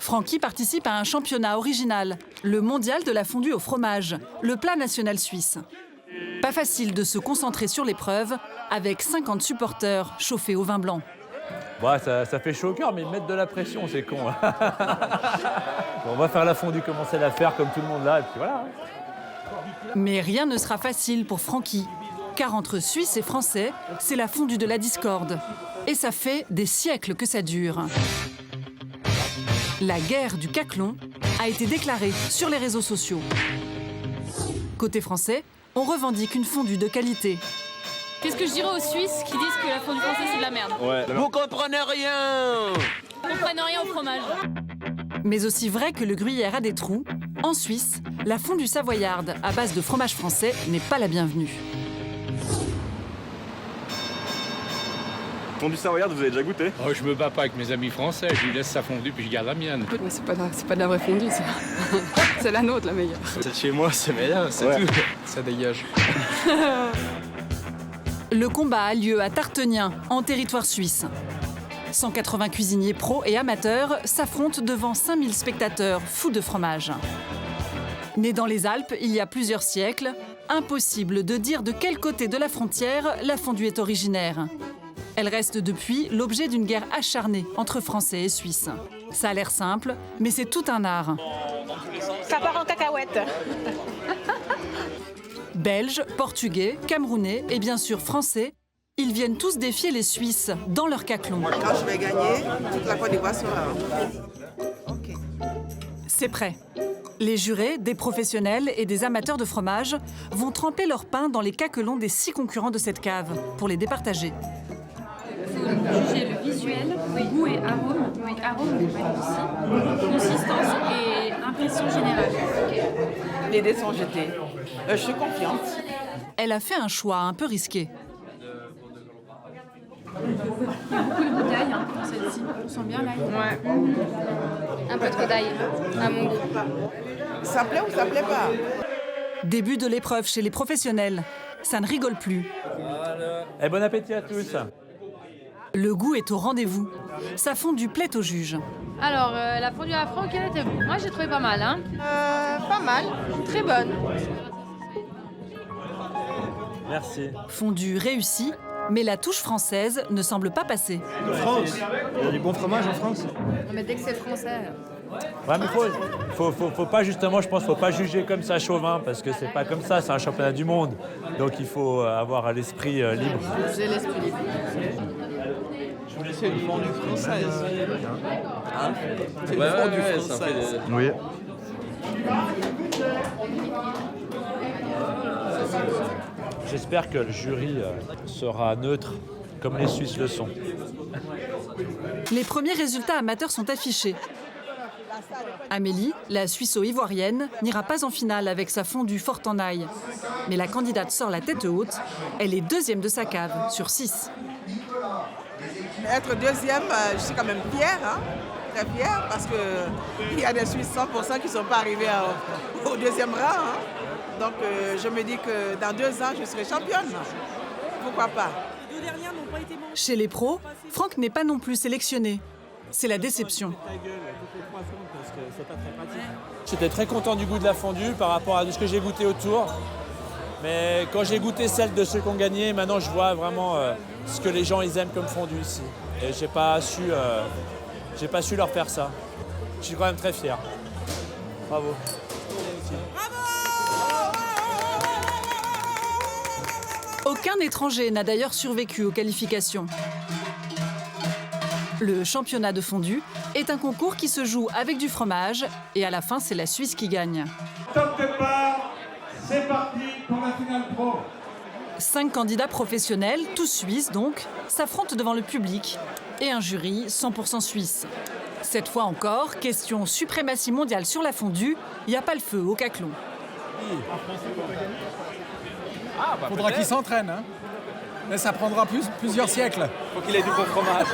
Francky participe à un championnat original, le mondial de la fondue au fromage, le plat national suisse. Pas facile de se concentrer sur l'épreuve avec 50 supporters chauffés au vin blanc. Bah, ça fait chaud au cœur, mais ils mettent de la pression, c'est con. On va faire la fondue, commencer à la faire comme tout le monde là, et puis voilà. Mais rien ne sera facile pour Francky, car entre Suisses et Français, c'est la fondue de la discorde. Et ça fait des siècles que ça dure. La guerre du caclon a été déclarée sur les réseaux sociaux. Côté français, on revendique une fondue de qualité. Qu'est-ce que je dirais aux Suisses qui disent que la fondue française c'est de la merde? Ouais. Vous comprenez rien! Ils comprennent rien au fromage. Mais aussi vrai que le gruyère a des trous, en Suisse, la fondue savoyarde à base de fromage français n'est pas la bienvenue. Fondue savoyarde, vous avez déjà goûté? Oh, je me bats pas avec mes amis français, je lui laisse sa fondue puis je garde la mienne. Mais c'est pas de la vraie fondue, ça. C'est la nôtre, la meilleure. Celle de chez moi, c'est meilleur, c'est tout. Ça dégage. Le combat a lieu à Tartenien, en territoire suisse. 180 cuisiniers pros et amateurs s'affrontent devant 5000 spectateurs fous de fromage. Né dans les Alpes il y a plusieurs siècles, impossible de dire de quel côté de la frontière la fondue est originaire. Elle reste depuis l'objet d'une guerre acharnée entre Français et Suisses. Ça a l'air simple, mais c'est tout un art. Ça part en cacahuète. Belges, Portugais, Camerounais et bien sûr Français, ils viennent tous défier les Suisses dans leur caclon. Quand je vais gagner, toute la Côte d'Ivoire sera. Ok. C'est prêt. Les jurés, des professionnels et des amateurs de fromage vont tremper leur pain dans les caclons des 6 concurrents de cette cave pour les départager. Il faut juger le visuel, goût et arôme. Oui, arôme, aussi. Consistance et impression générale. Les dés sont jetés. Je suis confiante. Elle a fait un choix un peu risqué. Il y a beaucoup de d'ail dans celle-ci. On sent bien l'ail. Ouais. Un peu trop d'ail, à mon goût. Ça plaît ou ça plaît pas? Début de l'épreuve chez les professionnels. Ça ne rigole plus. Et bon appétit à tous. Le goût est au rendez-vous. Ça fondue plaît aux juges. Alors, la fondue à Franck, elle était bonne. Moi, j'ai trouvé pas mal, hein. Pas mal. Très bonne. Merci. Fondue réussie, mais la touche française ne semble pas passer. France, il y a du bon fromage en France? Mais dès que c'est français... Ouais, mais faut pas justement, je pense, faut pas juger comme ça chauvin, parce que c'est pas comme ça, c'est un championnat du monde. Donc il faut avoir l'esprit libre. J'ai l'esprit libre. C'est une fondue française. Hein? C'est une fondue française. Oui. J'espère que le jury sera neutre, comme les Suisses le sont. Les premiers résultats amateurs sont affichés. Amélie, la Suisseau-Ivoirienne, n'ira pas en finale avec sa fondue forte en ail. Mais la candidate sort la tête haute. Elle est deuxième de sa cave, sur 6. Être deuxième, je suis quand même fière, hein? Très fière, parce qu'il y a des Suisses 100% qui ne sont pas arrivés au deuxième rang. Hein? Donc je me dis que dans 2 ans, je serai championne. Pourquoi pas? Chez les pros, Franck n'est pas non plus sélectionné. C'est la déception. J'étais très content du goût de la fondue par rapport à ce que j'ai goûté autour. Mais quand j'ai goûté celle de ceux qui ont gagné, maintenant je vois vraiment ce que les gens ils aiment comme fondue ici. Et j'ai pas su leur faire ça. Je suis quand même très fier. Bravo. Aucun étranger n'a d'ailleurs survécu aux qualifications. Le championnat de fondue est un concours qui se joue avec du fromage et à la fin, c'est la Suisse qui gagne. Top départ, c'est parti pour la finale pro. 5 candidats professionnels, tous suisses donc, s'affrontent devant le public et un jury 100% suisse. Cette fois encore, question suprématie mondiale sur la fondue, il n'y a pas le feu au caclon. Faudra qu'il s'entraîne, hein. Mais ça prendra plusieurs siècles. Faut qu'il ait du bon fromage.